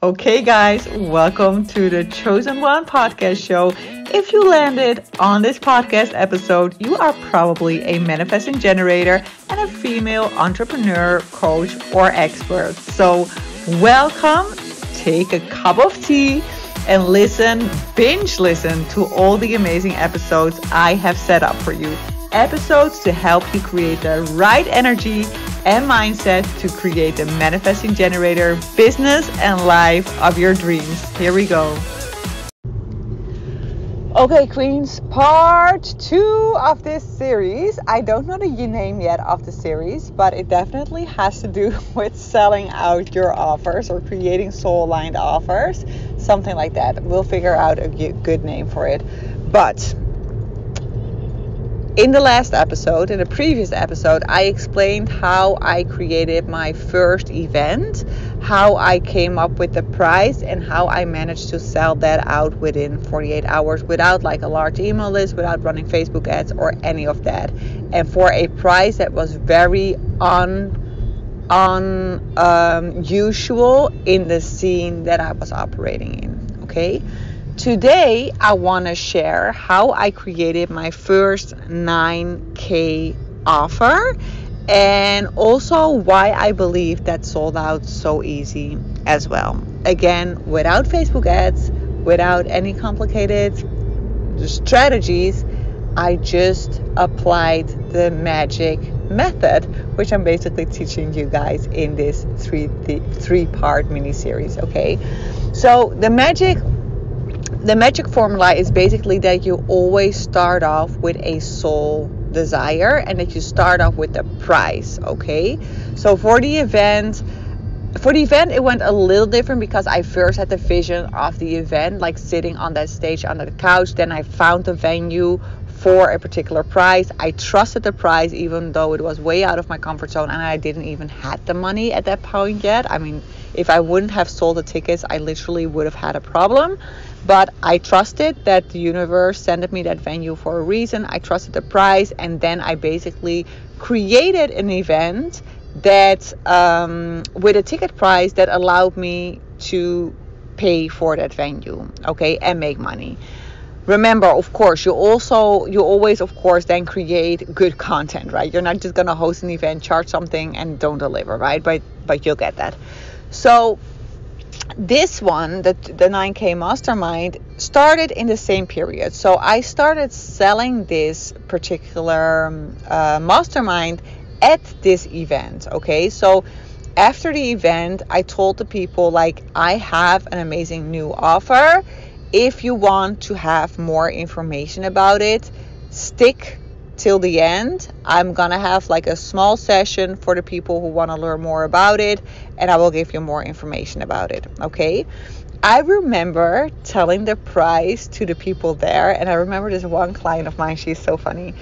Okay, guys, welcome to the Chosen One podcast show. If you landed on this podcast episode, you are probably a manifesting generator and a female entrepreneur, coach, or expert. So, welcome, take a cup of tea, and binge listen to all the amazing episodes I have set up for you. Episodes to help you create the right energy and mindset to create the manifesting generator business and life of your dreams. Here we go. Okay, Queens, part 2 of this series. I don't know the name yet of the series, but it definitely has to do with selling out your offers or creating soul-aligned offers, something like that. We'll figure out a good name for it. But in the previous episode, I explained how I created my first event, how I came up with the price, and how I managed to sell that out within 48 hours without like a large email list, without running Facebook ads or any of that. And for a price that was very unusual in the scene that I was operating in, okay? Today, I want to share how I created my first 9K offer and also why I believe that sold out so easy as well. Again, without Facebook ads, without any complicated strategies, I just applied the magic method, which I'm basically teaching you guys in this three-part mini-series, okay? So the magic formula is basically that you always start off with a soul desire and that you start off with the price, okay? So for the event it went a little different because I first had the vision of the event, like sitting on that stage under the couch. Then I found the venue for a particular price. I trusted the price even though it was way out of my comfort zone and I didn't even have the money at that point yet. I mean, if I wouldn't have sold the tickets, I literally would have had a problem. But I trusted that the universe sent me that venue for a reason. I trusted the price, and then I basically created an event that with a ticket price that allowed me to pay for that venue, okay, and make money. Remember, of course, you always, of course, then create good content, right? You're not just gonna host an event, charge something, and don't deliver, right? But you'll get that. So this one, the 9K Mastermind, started in the same period. So I started selling this particular mastermind at this event, okay? So after the event, I told the people, like, I have an amazing new offer. If you want to have more information about it, stick till the end. I'm gonna have like a small session for the people who want to learn more about it, and I will give you more information about it, okay? I remember telling the price to the people there, and I remember this one client of mine, she's so funny,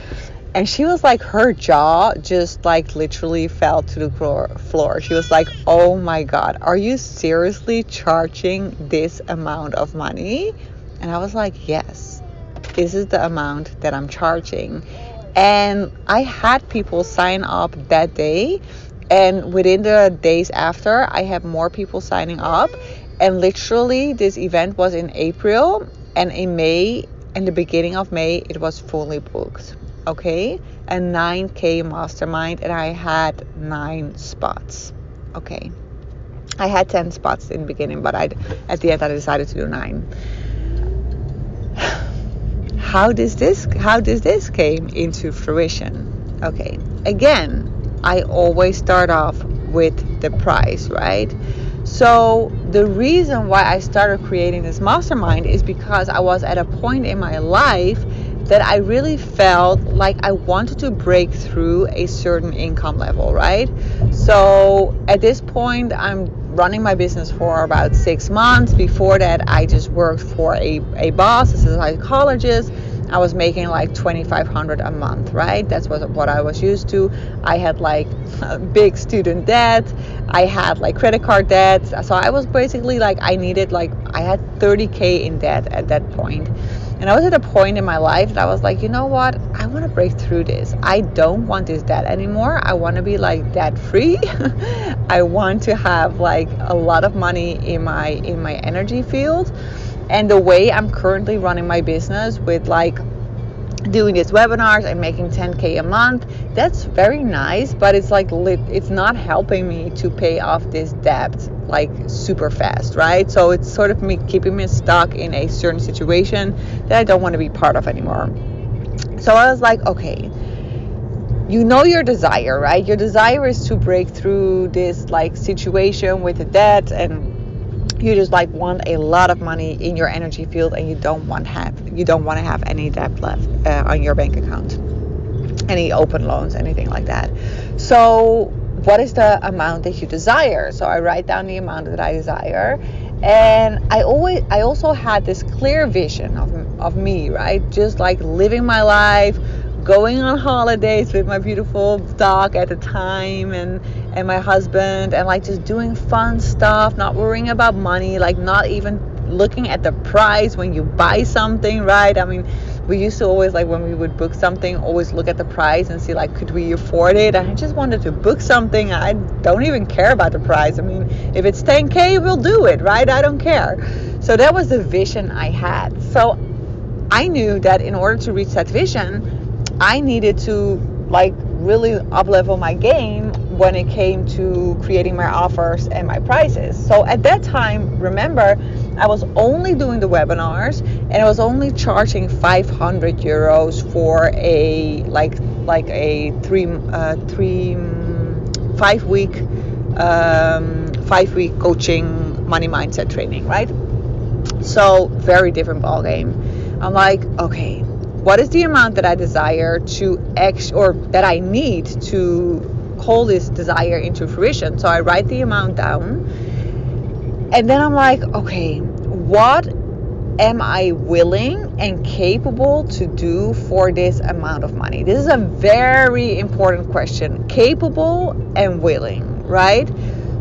and she was like, her jaw just like literally fell to the floor. She was like, oh my God, are you seriously charging this amount of money? And I was like, yes, this is the amount that I'm charging. And I had people sign up that day, and within the days after, I had more people signing up. And literally this event was in April, and in the beginning of May, it was fully booked, okay? A 9K mastermind, and I had 9 spots, okay? I had 10 spots in the beginning, but at the end I decided to do 9. How does this came into fruition? Okay, again, I always start off with the price, right? So the reason why I started creating this mastermind is because I was at a point in my life that I really felt like I wanted to break through a certain income level, right? So at this point, I'm running my business for about 6 months. Before that, I just worked for a boss as a psychologist. I was making like $2,500 a month, right? That's what I was used to. I had like big student debt. I had like credit card debt. So I was basically like, I had 30K in debt at that point. And I was at a point in my life that I was like, you know what? I want to break through this. I don't want this debt anymore. I want to be like debt free. I want to have like a lot of money in my energy field. And the way I'm currently running my business with like doing these webinars and making 10K a month, that's very nice, but it's like it's not helping me to pay off this debt like super fast, right? So it's sort of me keeping me stuck in a certain situation that I don't want to be part of anymore. So I was like, okay, you know your desire, right? Your desire is to break through this like situation with the debt, and you just like want a lot of money in your energy field, and you don't want to have any debt left on your bank account, any open loans, anything like that. So what is the amount that you desire? So I write down the amount that I desire, and I also had this clear vision of me, right? Just like living my life, going on holidays with my beautiful dog at the time and my husband, and like just doing fun stuff, not worrying about money, like not even looking at the price when you buy something, right? I mean, we used to always, like when we would book something, always look at the price and see like, could we afford it? And I just wanted to book something. I don't even care about the price. I mean, if it's 10K, we'll do it, right? I don't care. So that was the vision I had. So I knew that in order to reach that vision, I needed to like really up-level my game when it came to creating my offers and my prices. So at that time, remember, I was only doing the webinars, and I was only charging 500 euros for a like a 5-week coaching money mindset training, right? So very different ball game. I'm like, okay, what is the amount that I desire or that I need to call this desire into fruition? So I write the amount down, and then I'm like, okay, what am I willing and capable to do for this amount of money? This is a very important question. Capable and willing, right?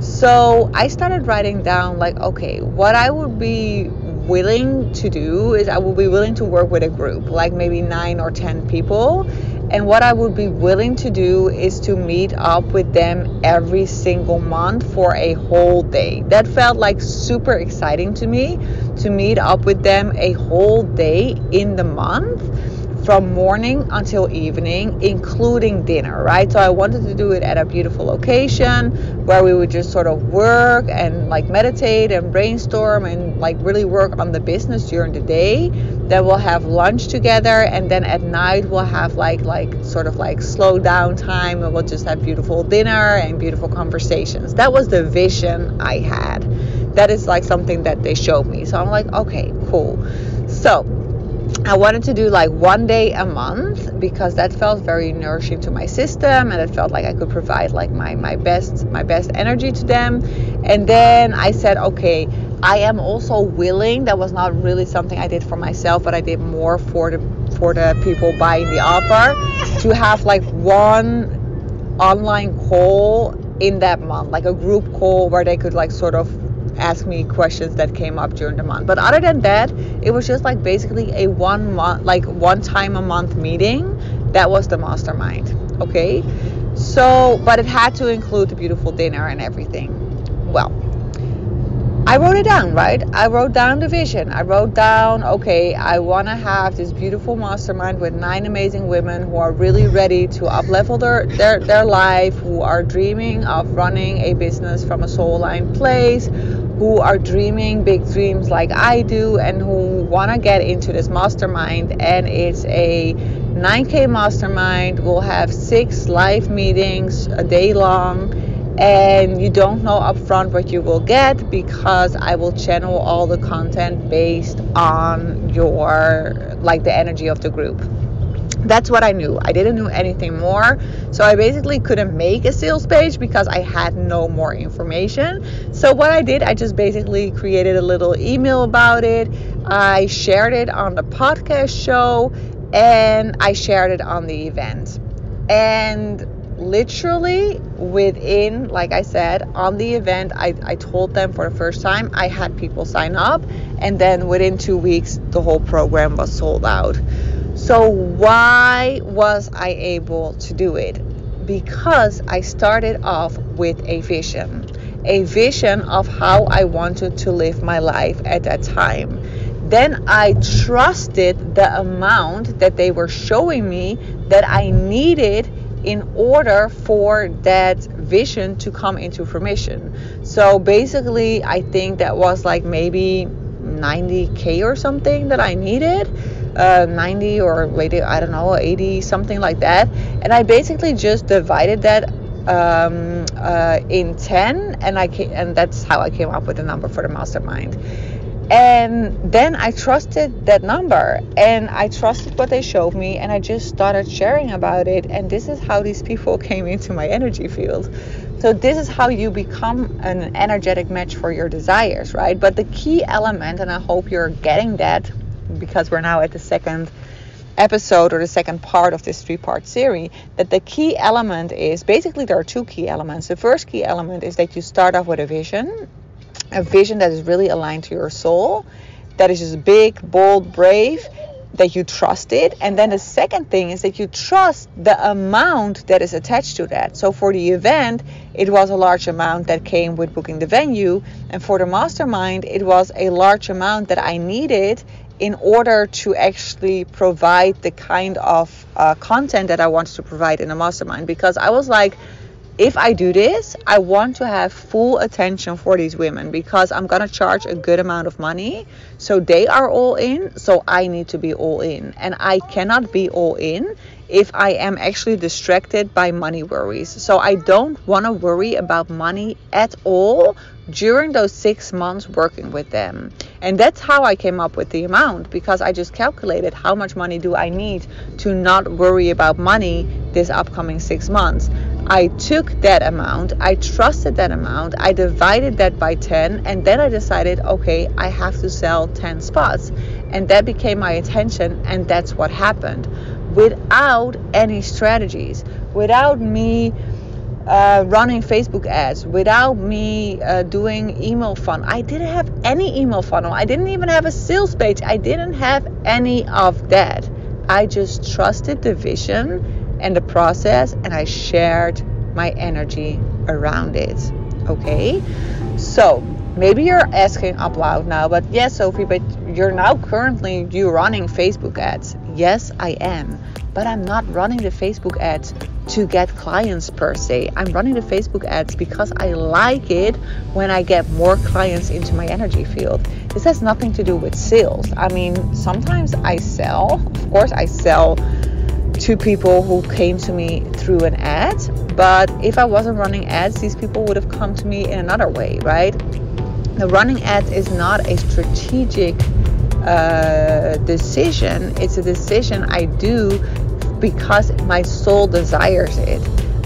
So I started writing down like, okay, what I would be willing to do is I would be willing to work with a group, like maybe 9 or 10 people. And what I would be willing to do is to meet up with them every single month for a whole day. That felt like super exciting to me, to meet up with them a whole day in the month, from morning until evening, including dinner, right? So I wanted to do it at a beautiful location where we would just sort of work and like meditate and brainstorm and like really work on the business during the day. Then we'll have lunch together, and then at night we'll have like sort of like slow down time, and we'll just have beautiful dinner and beautiful conversations. That was the vision I had. That is like something that they showed me. So I'm like, okay, cool. So I wanted to do like one day a month because that felt very nourishing to my system, and it felt like I could provide like my best energy to them. And then I said, okay, I am also willing. That was not really something I did for myself, but I did more for the people buying the offer, to have like one online call in that month, like a group call where they could like sort of ask me questions that came up during the month. But other than that, it was just like basically a one time a month meeting. That was the mastermind. Okay, so but it had to include the beautiful dinner and everything. Well, I wrote it down, right? I wrote down the vision. I wrote down, okay, I want to have this beautiful mastermind with 9 amazing women who are really ready to up-level their life, who are dreaming of running a business from a soul-aligned place, who are dreaming big dreams like I do, and who want to get into this mastermind. And it's a 9K mastermind. We'll have 6 live meetings a day long. And you don't know upfront what you will get, because I will channel all the content based on the energy of the group. That's what I knew. I didn't know anything more. So I basically couldn't make a sales page because I had no more information. So what I did, I just basically created a little email about it. I shared it on the podcast show, and I shared it on the event. And literally within, like I said, on the event, I told them for the first time, I had people sign up, and then within 2 weeks, the whole program was sold out. So why was I able to do it? Because I started off with a vision of how I wanted to live my life at that time. Then I trusted the amount that they were showing me that I needed in order for that vision to come into fruition. So basically, I think that was like maybe 90K or something that I needed. 90 or maybe, I don't know, 80, something like that. And I basically just divided that in 10, and that's how I came up with the number for the mastermind. And then I trusted that number, and I trusted what they showed me, and I just started sharing about it. And this is how these people came into my energy field. So this is how you become an energetic match for your desires, right? But the key element, and I hope you're getting that, because we're now at the second episode or the second part of this 3-part series, that the key element is, basically there are 2 key elements. The first key element is that you start off with a vision that is really aligned to your soul, that is just big, bold, brave, that you trust it. And then the second thing is that you trust the amount that is attached to that. So for the event, it was a large amount that came with booking the venue, and for the mastermind, it was a large amount that I needed in order to actually provide the kind of content that I wanted to provide in a mastermind. Because I was like, if I do this, I want to have full attention for these women, because I'm going to charge a good amount of money. So they are all in, so I need to be all in. And I cannot be all in if I am actually distracted by money worries. So I don't want to worry about money at all during those 6 months working with them. And that's how I came up with the amount, because I just calculated how much money do I need to not worry about money this upcoming 6 months. I took that amount, I trusted that amount, I divided that by 10, and then I decided, okay, I have to sell 10 spots. And that became my intention, and that's what happened. Without any strategies, without me running Facebook ads, without me doing email funnel. I didn't have any email funnel. I didn't even have a sales page. I didn't have any of that. I just trusted the vision and the process, and I shared my energy around it. Okay, so maybe you're asking up loud now, but yes, Sophie, but you're now currently running Facebook ads. Yes, I am, but I'm not running the Facebook ads to get clients per se. I'm running the Facebook ads because I like it when I get more clients into my energy field. This has nothing to do with sales. I mean, sometimes I sell. Of course, I sell to people who came to me through an ad, but if I wasn't running ads, these people would have come to me in another way, right? The running ads is not a strategic decision. It's a decision I do because my soul desires it.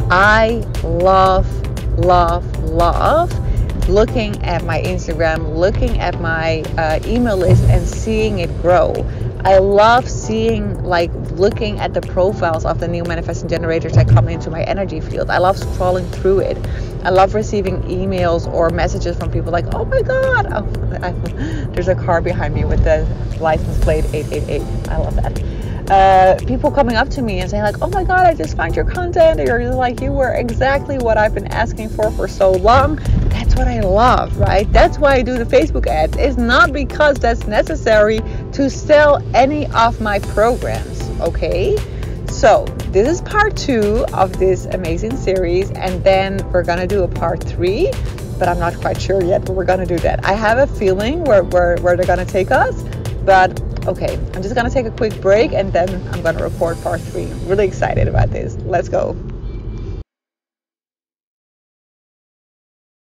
I love looking at my Instagram, looking at my email list and seeing it grow. I love looking at the profiles of the new manifesting generators that come into my energy field. I love scrolling through it. I love receiving emails or messages from people like, oh my God, there's a car behind me with the license plate 888. I love that. People coming up to me and saying like, oh my God, I just found your content. Or you're like, you were exactly what I've been asking for so long. That's what I love, right? That's why I do the Facebook ads. It's not because that's necessary to sell any of my programs, okay? So this is part 2 of this amazing series, and then we're gonna do a part 3, but I'm not quite sure yet, but we're gonna do that. I have a feeling where they're gonna take us, but okay, I'm just gonna take a quick break, and then I'm gonna record part 3. I'm really excited about this. Let's go.